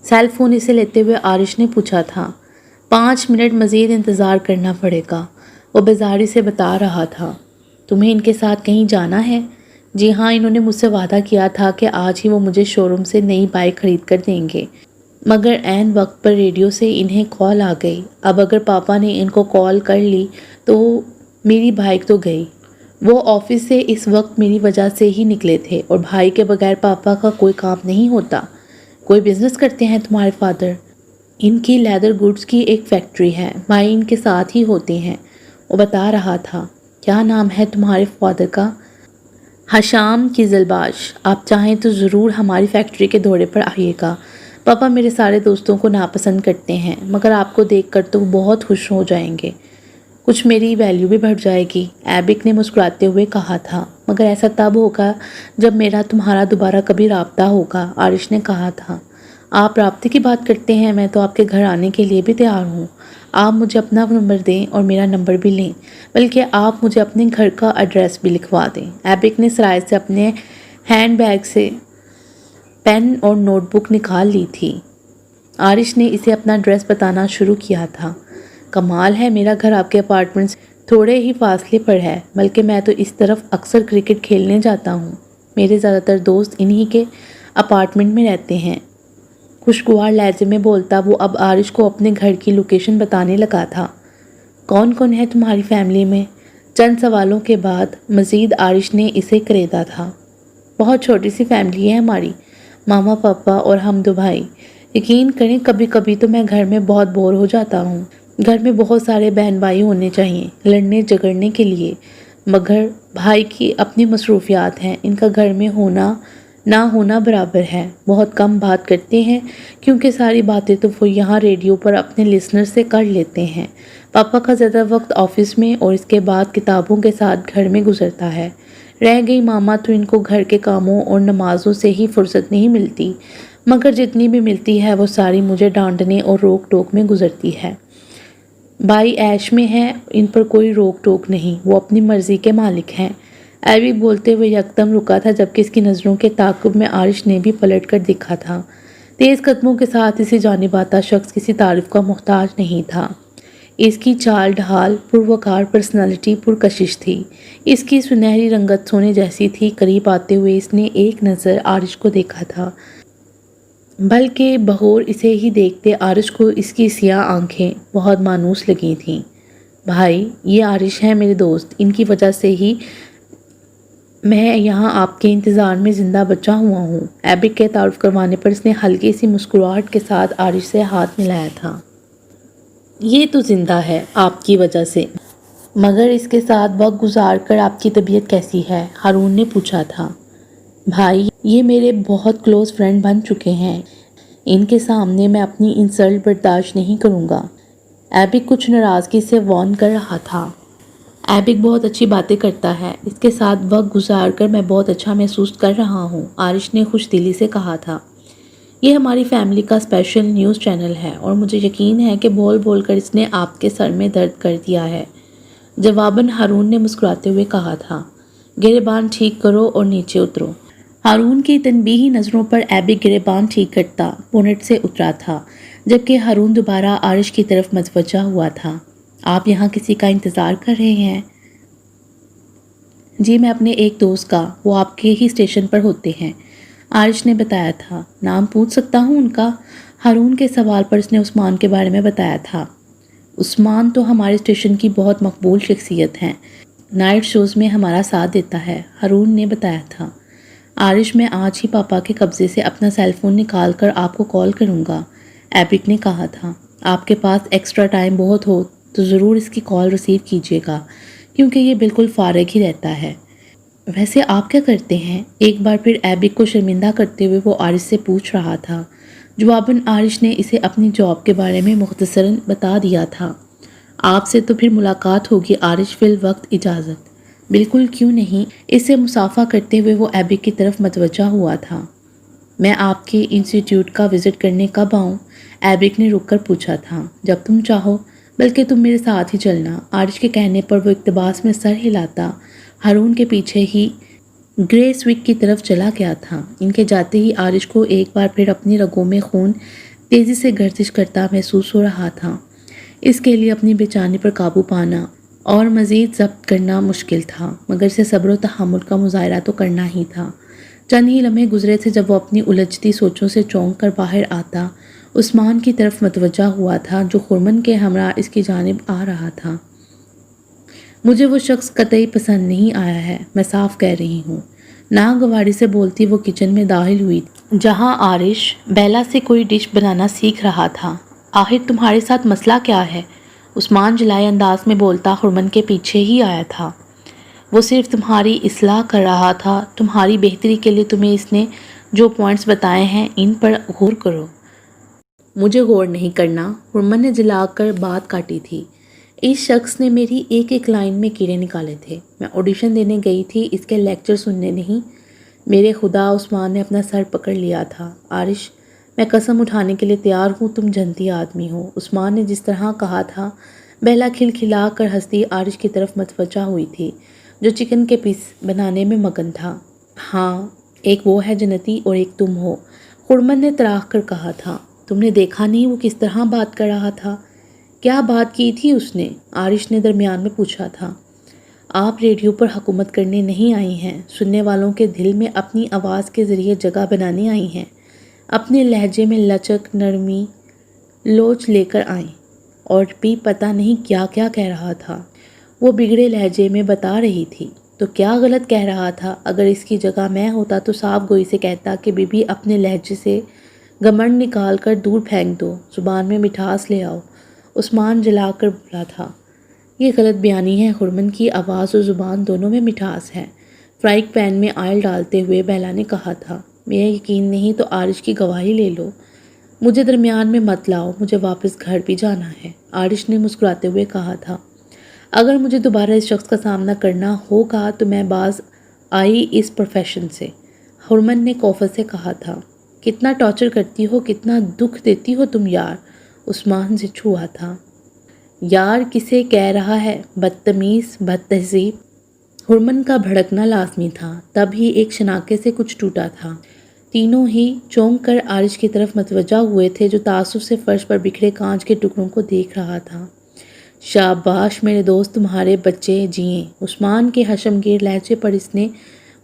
Speaker 1: سیل فون اسے لیتے ہوئے عارش نے پوچھا تھا۔ 5 منٹ مزید انتظار کرنا پڑے گا، وہ بیزاری سے بتا رہا تھا۔ تمہیں ان کے ساتھ کہیں جانا ہے؟ جی ہاں، انہوں نے مجھ سے وعدہ کیا تھا کہ آج ہی وہ مجھے شو روم سے نئی بائک خرید کر دیں گے، مگر عین وقت پر ریڈیو سے انہیں کال آ گئی۔ اب اگر پاپا نے ان کو کال کر لی تو میری بائک تو گئی۔ وہ آفس سے اس وقت میری وجہ سے ہی نکلے تھے اور بھائی کے بغیر پاپا کا کوئی کام نہیں ہوتا۔ کوئی بزنس کرتے ہیں تمہارے فادر؟ ان کی لیدر گڈز کی ایک فیکٹری ہے، بھائی ان کے ساتھ ہی ہوتے ہیں، وہ بتا رہا تھا۔ کیا نام ہے تمہارے فادر کا؟ حشام قزلباش۔ آپ چاہیں تو ضرور ہماری فیکٹری کے دورے پر آئیے گا۔ پاپا میرے سارے دوستوں کو ناپسند کرتے ہیں مگر آپ کو دیکھ کر تو وہ بہت خوش ہو جائیں گے، کچھ میری ویلیو بھی بڑھ جائے گی، ایبک نے مسکراتے ہوئے کہا تھا۔ مگر ایسا تب ہوگا جب میرا تمہارا دوبارہ کبھی رابطہ ہوگا، عارش نے کہا تھا۔ آپ رابطے کی بات کرتے ہیں، میں تو آپ کے گھر آنے کے لیے بھی تیار ہوں۔ آپ مجھے اپنا نمبر دیں اور میرا نمبر بھی لیں، بلکہ آپ مجھے اپنے گھر کا ایڈریس بھی لکھوا دیں۔ ایبک نے سرائے سے اپنے ہینڈ بیگ سے پین اور نوٹ بک نکال لی تھی۔ عارش نے اسے اپنا ایڈریس بتانا شروع کیا تھا۔ کمال ہے، میرا گھر آپ کے اپارٹمنٹ سے تھوڑے ہی فاصلے پر ہے، بلکہ میں تو اس طرف اکثر کرکٹ کھیلنے جاتا ہوں۔ میرے زیادہ تر دوست انہی کے اپارٹمنٹ میں رہتے ہیں۔ خوشگوار لہجے میں بولتا وہ اب عارش کو اپنے گھر کی لوکیشن بتانے لگا تھا۔ کون کون ہے تمہاری فیملی میں؟ چند سوالوں کے بعد مزید عارش نے اسے کریدا تھا۔ بہت چھوٹی سی فیملی ہے ہماری، ماما پاپا اور ہم 2 بھائی۔ یقین کریں کبھی کبھی تو میں گھر میں بہت بور ہو جاتا ہوں۔ گھر میں بہت سارے بہن بھائی ہونے چاہیے لڑنے جھگڑنے کے لیے، مگر بھائی کی اپنی مصروفیات ہیں، ان کا گھر میں ہونا نہ ہونا برابر ہے۔ بہت کم بات کرتے ہیں کیونکہ ساری باتیں تو وہ یہاں ریڈیو پر اپنے لسنر سے کر لیتے ہیں۔ پاپا کا زیادہ وقت آفس میں اور اس کے بعد کتابوں کے ساتھ گھر میں گزرتا ہے۔ رہ گئی ماما تو ان کو گھر کے کاموں اور نمازوں سے ہی فرصت نہیں ملتی، مگر جتنی بھی ملتی ہے وہ ساری مجھے ڈانٹنے اور روک ٹوک میں گزرتی ہے۔ بھائی عیش میں ہے، ان پر کوئی روک ٹوک نہیں، وہ اپنی مرضی کے مالک ہیں۔ ایبک بولتے ہوئے یکدم رکا تھا جبکہ اس کی نظروں کے تعاقب میں عارش نے بھی پلٹ کر دیکھا تھا۔ تیز قدموں کے ساتھ اسی جانب آتا شخص کسی تعریف کا محتاج نہیں تھا۔ اس کی چال ڈھال، پروقار پرسنالٹی پرکشش تھی۔ اس کی سنہری رنگت سونے جیسی تھی۔ قریب آتے ہوئے اس نے ایک نظر عارش کو دیکھا تھا، بلکہ بغور اسے ہی دیکھتے عارش کو اس کی سیاہ آنکھیں بہت مانوس لگی تھیں۔ بھائی، یہ عارش ہیں میرے دوست، ان کی وجہ سے ہی میں یہاں آپ کے انتظار میں زندہ بچا ہوا ہوں۔ ایبک کے تعارف کروانے پر اس نے ہلکی سی مسکراہٹ کے ساتھ عارش سے ہاتھ ملایا تھا۔ یہ تو زندہ ہے آپ کی وجہ سے، مگر اس کے ساتھ وقت گزار کر آپ کی طبیعت کیسی ہے؟ ہارون نے پوچھا تھا۔ بھائی، یہ میرے بہت کلوز فرینڈ بن چکے ہیں، ان کے سامنے میں اپنی انسلٹ برداشت نہیں کروں گا۔ ایبک کچھ ناراضگی سے وارن کر رہا تھا۔ ایبک بہت اچھی باتیں کرتا ہے، اس کے ساتھ وقت گزار کر میں بہت اچھا محسوس کر رہا ہوں، عارش نے خوش دلی سے کہا تھا۔ یہ ہماری فیملی کا اسپیشل نیوز چینل ہے اور مجھے یقین ہے کہ بول بول کر اس نے آپ کے سر میں درد کر دیا ہے۔ جواباً ہارون نے مسکراتے ہوئے کہا تھا، گریبان ٹھیک کرو اور نیچے اترو۔ ہارون کی تنبیہی نظروں پر ایبک گریبان ٹھیک کرتا بونٹ سے اترا تھا، جبکہ ہارون دوبارہ عارش کی طرف متوجہ ہوا تھا۔ آپ یہاں کسی کا انتظار کر رہے ہیں؟ جی میں اپنے ایک دوست کا، وہ آپ کے ہی اسٹیشن پر ہوتے ہیں، عارش نے بتایا تھا۔ نام پوچھ سکتا ہوں ان کا؟ ہارون کے سوال پر اس نے عثمان کے بارے میں بتایا تھا۔ عثمان تو ہمارے اسٹیشن کی بہت مقبول شخصیت ہیں، نائٹ شوز میں ہمارا ساتھ دیتا ہے، ہارون نے بتایا تھا۔ عارش میں آج ہی پاپا کے قبضے سے اپنا سیل فون نکال کر آپ کو کال کروں گا، ایبک نے کہا تھا۔ آپ کے پاس ایکسٹرا ٹائم بہت ہو تو ضرور اس کی کال ریسیو کیجیے گا، کیونکہ یہ بالکل فارغ ہی رہتا ہے۔ ویسے آپ کیا کرتے ہیں؟ ایک بار پھر ایبک کو شرمندہ کرتے ہوئے وہ عارش سے پوچھ رہا تھا۔ جواباً عارش نے اسے اپنی جاب کے بارے میں مختصراً بتا دیا تھا۔ آپ سے تو پھر ملاقات ہوگی عارش، فی الوقت اجازت؟ بالکل، کیوں نہیں؟ اس سے مصافحہ کرتے ہوئے وہ ایبک کی طرف متوجہ ہوا تھا۔ میں آپ کے انسٹیٹیوٹ کا وزٹ کرنے کب آؤں؟ ایبک نے رک کر پوچھا تھا۔ جب تم چاہو، بلکہ تم میرے ساتھ ہی چلنا۔ عارش کے کہنے پر وہ اقتباس میں سر ہلاتا ہارون کے پیچھے ہی گرے سوک کی طرف چلا گیا تھا۔ ان کے جاتے ہی عارش کو ایک بار پھر اپنی رگوں میں خون تیزی سے گردش کرتا محسوس ہو رہا تھا۔ اس کے لیے اپنی بے چینی پر قابو پانا اور مزید ضبط کرنا مشکل تھا، مگر اسے صبر و تحمل کا مظاہرہ تو کرنا ہی تھا۔ چند ہی لمحے گزرے تھے جب وہ اپنی الجھتی سوچوں سے چونک کر باہر آتا عثمان کی طرف متوجہ ہوا تھا، جو خرمن کے ہمراہ اس کی جانب آ رہا تھا۔ مجھے وہ شخص قطعی پسند نہیں آیا ہے، میں صاف کہہ رہی ہوں، ناگواری سے بولتی وہ کچن میں داخل ہوئی جہاں عارش بیلا سے کوئی ڈش بنانا سیکھ رہا تھا۔ آخر تمہارے ساتھ مسئلہ کیا ہے؟ عثمان جلائے انداز میں بولتا خرمن کے پیچھے ہی آیا تھا۔ وہ صرف تمہاری اصلاح کر رہا تھا، تمہاری بہتری کے لیے تمہیں اس نے جو پوائنٹس بتائے ہیں ان پر غور کرو۔ مجھے غور نہیں کرنا، خرمن نے جلا کر بات کاٹی تھی۔ اس شخص نے میری ایک ایک لائن میں کیڑے نکالے تھے۔ میں آڈیشن دینے گئی تھی، اس کے لیکچر سننے نہیں۔ میرے خدا، عثمان نے اپنا سر پکڑ لیا تھا۔ عارش، میں قسم اٹھانے کے لیے تیار ہوں تم جنتی آدمی ہو، عثمان نے جس طرح کہا تھا۔ بیلا کھلکھلا کر ہنستی عارش کی طرف متوجہ ہوئی تھی، جو چکن کے پیس بنانے میں مگن تھا۔ ہاں، ایک وہ ہے جنتی اور ایک تم ہو، خرمن نے تراخ کر کہا تھا۔ تم نے دیکھا نہیں وہ کس طرح بات کر رہا تھا؟ کیا بات کی تھی اس نے؟ عارش نے درمیان میں پوچھا تھا۔ آپ ریڈیو پر حکومت کرنے نہیں آئی ہیں، سننے والوں کے دل میں اپنی آواز کے ذریعے جگہ بنانے آئی ہیں۔ اپنے لہجے میں لچک، نرمی، لوچ لے کر آئیں، اور بھی پتہ نہیں کیا کیا کہہ رہا تھا۔ وہ بگڑے لہجے میں بتا رہی تھی۔ تو کیا غلط کہہ رہا تھا؟ اگر اس کی جگہ میں ہوتا تو صاف گوئی سے کہتا کہ بی بی اپنے لہجے سے گھمنڈ نکال کر دور پھینک دو، زبان میں مٹھاس لے آؤ، عثمان جلا کر بولا تھا۔ یہ غلط بیانی ہے، خرمن کی آواز اور زبان دونوں میں مٹھاس ہے، فرائنگ پین میں آئل ڈالتے ہوئے بیلا نے کہا تھا۔ میرا یقین نہیں تو عارش کی گواہی لے لو، مجھے درمیان میں مت لاؤ، مجھے واپس گھر بھی جانا ہے، عارش نے مسکراتے ہوئے کہا تھا۔ اگر مجھے دوبارہ اس شخص کا سامنا کرنا ہوگا تو میں باز آئی اس پروفیشن سے، خرمن نے کوفت سے کہا تھا۔ کتنا ٹارچر کرتی ہو، کتنا دکھ دیتی ہو تم یار، عثمان سے چھوا تھا۔ یار کسے کہہ رہا ہے، بدتمیز، بد تہذیب؟ خرمن کا بھڑکنا لازمی تھا، تب ہی ایک شناخے سے کچھ ٹوٹا تھا۔ تینوں ہی چونک کر عارش کی طرف متوجہ ہوئے تھے، جو تعصب سے فرش پر بکھرے کانچ کے ٹکڑوں کو دیکھ رہا تھا۔ شاباش میرے دوست، تمہارے بچے جئیں، عثمان کے حشمگیر لہجے پر اس نے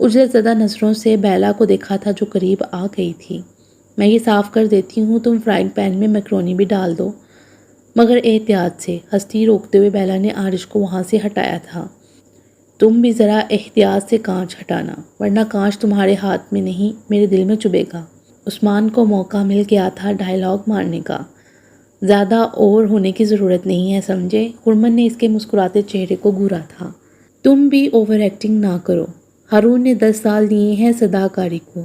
Speaker 1: اجلت زدہ نظروں سے بیلا کو دیکھا تھا، جو قریب آ گئی تھی۔ میں یہ صاف کر دیتی ہوں، تم فرائنگ پین میں میکرونی بھی ڈال دو، مگر احتیاط سے، ہستی روکتے ہوئے بیلا نے عارش کو وہاں سے ہٹایا تھا۔ تم بھی ذرا احتیاط سے کانچ ہٹانا، ورنہ کانچ تمہارے ہاتھ میں نہیں میرے دل میں چبھے گا۔ عثمان کو موقع مل گیا تھا ڈائیلاگ مارنے کا، زیادہ اوور ہونے کی ضرورت نہیں ہے، سمجھے؟ خرمن نے اس کے مسکراتے چہرے کو گھورا تھا۔ تم بھی اوور ایکٹنگ نہ کرو، ہارون نے 10 سال دیے ہیں صداکاری کو،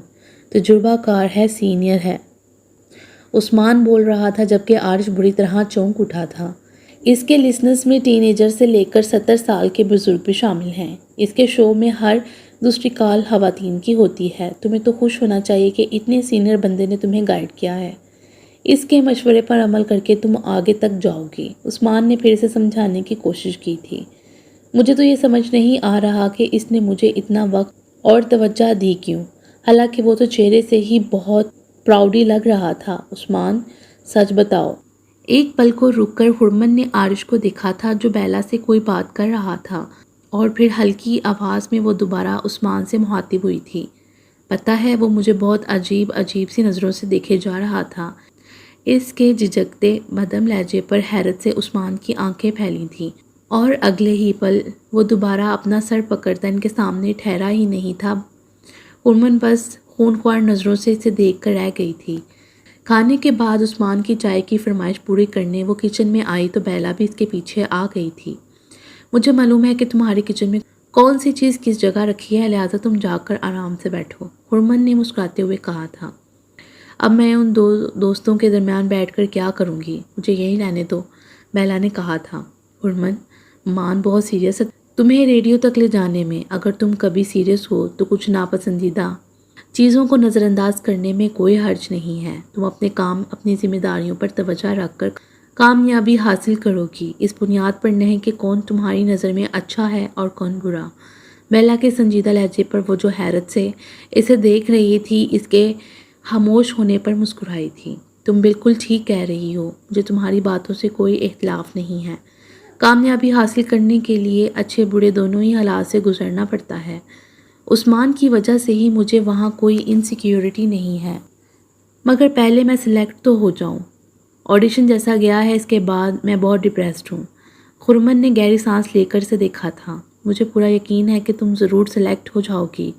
Speaker 1: تجربہ کار ہے، سینئر ہے، عثمان بول رہا تھا، جبکہ عارش بری طرح چونک اٹھا تھا۔ اس کے لسنرز میں ٹین ایجر سے لے کر 70 سال کے بزرگ بھی شامل ہیں۔ اس کے شو میں ہر دوسری کال خواتین کی ہوتی ہے۔ تمہیں تو خوش ہونا چاہیے کہ اتنے سینئر بندے نے تمہیں گائیڈ کیا ہے۔ اس کے مشورے پر عمل کر کے تم آگے تک جاؤ گی۔ عثمان نے پھر سے سمجھانے کی کوشش کی تھی۔ مجھے تو یہ سمجھ نہیں آ رہا کہ اس نے مجھے اتنا وقت اور توجہ دی کیوں، حالانکہ وہ تو چہرے سے ہی بہت پراؤڈی لگ رہا تھا۔ عثمان، سچ بتاؤ۔ ایک پل کو رک کر حرمن نے عارش کو دیکھا تھا جو بیلا سے کوئی بات کر رہا تھا، اور پھر ہلکی آواز میں وہ دوبارہ عثمان سے مخاطب ہوئی تھی۔ پتہ ہے وہ مجھے بہت عجیب سی نظروں سے دیکھے جا رہا تھا۔ اس کے جھجکتے مدھم لہجے پر حیرت سے عثمان کی آنکھیں پھیلی تھیں، اور اگلے ہی پل وہ دوبارہ اپنا سر پکڑتا ان کے سامنے ٹھہرا ہی نہیں تھا۔ حرمن بس خونخوار نظروں سے اسے دیکھ کر رہ گئی تھی۔ کھانے کے بعد عثمان کی چائے کی فرمائش پوری کرنے وہ کچن میں آئی تو بیلا بھی اس کے پیچھے آ گئی تھی۔ مجھے معلوم ہے کہ تمہاری کچن میں کون سی چیز کس جگہ رکھی ہے، لہٰذا تم جا کر آرام سے بیٹھو، حرمن نے مسکراتے ہوئے کہا تھا۔ اب میں ان دو دوستوں کے درمیان بیٹھ کر کیا کروں گی، مجھے یہی رہنے دو، بیلا نے کہا تھا۔ حرمن، مان بہت سیریس ہے تمہیں ریڈیو تک لے جانے میں۔ اگر تم کبھی سیریس ہو تو کچھ ناپسندیدہ چیزوں کو نظر انداز کرنے میں کوئی حرج نہیں ہے۔ تم اپنے کام، اپنی ذمہ داریوں پر توجہ رکھ کر کامیابی حاصل کرو گی، اس بنیاد پر نہیں کہ کون تمہاری نظر میں اچھا ہے اور کون برا۔ بیلا کے سنجیدہ لہجے پر وہ جو حیرت سے اسے دیکھ رہی تھی، اس کے خاموش ہونے پر مسکرائی تھی۔ تم بالکل ٹھیک کہہ رہی ہو، مجھے تمہاری باتوں سے کوئی اختلاف نہیں ہے۔ کامیابی حاصل کرنے کے لیے اچھے برے دونوں ہی حالات سے گزرنا پڑتا ہے۔ عثمان کی وجہ سے ہی مجھے وہاں کوئی انسیکیورٹی نہیں ہے، مگر پہلے میں سلیکٹ تو ہو جاؤں۔ آڈیشن جیسا گیا ہے، اس کے بعد میں بہت ڈپریسڈ ہوں۔ حرمن نے گہری سانس لے کر سے دیکھا تھا۔ مجھے پورا یقین ہے کہ تم ضرور سلیکٹ ہو جاؤ گی۔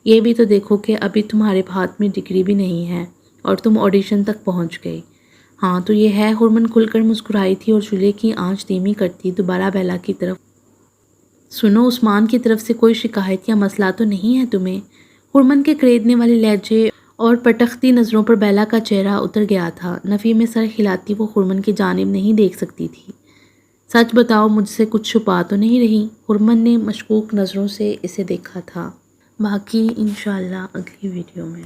Speaker 1: یہ بھی تو دیکھو کہ ابھی تمہارے ہاتھ میں ڈگری بھی نہیں ہے اور تم آڈیشن تک پہنچ گئی۔ ہاں تو یہ ہے، حرمن کھل کر مسکرائی تھی اور چولہے کی آنچ دھیمی کرتی دوبارہ بیلا کی طرف۔ سنو، عثمان کی طرف سے کوئی شکایت یا مسئلہ تو نہیں ہے تمہیں؟ حرمن کے کریدنے والے لہجے اور پٹختی نظروں پر بیلا کا چہرہ اتر گیا تھا۔ نفی میں سر ہلاتی وہ حرمن کی جانب نہیں دیکھ سکتی تھی۔ سچ بتاؤ، مجھ سے کچھ چھپا تو نہیں رہی؟ حرمن نے مشکوک نظروں سے اسے دیکھا تھا۔ باقی انشاءاللہ اگلی ویڈیو میں۔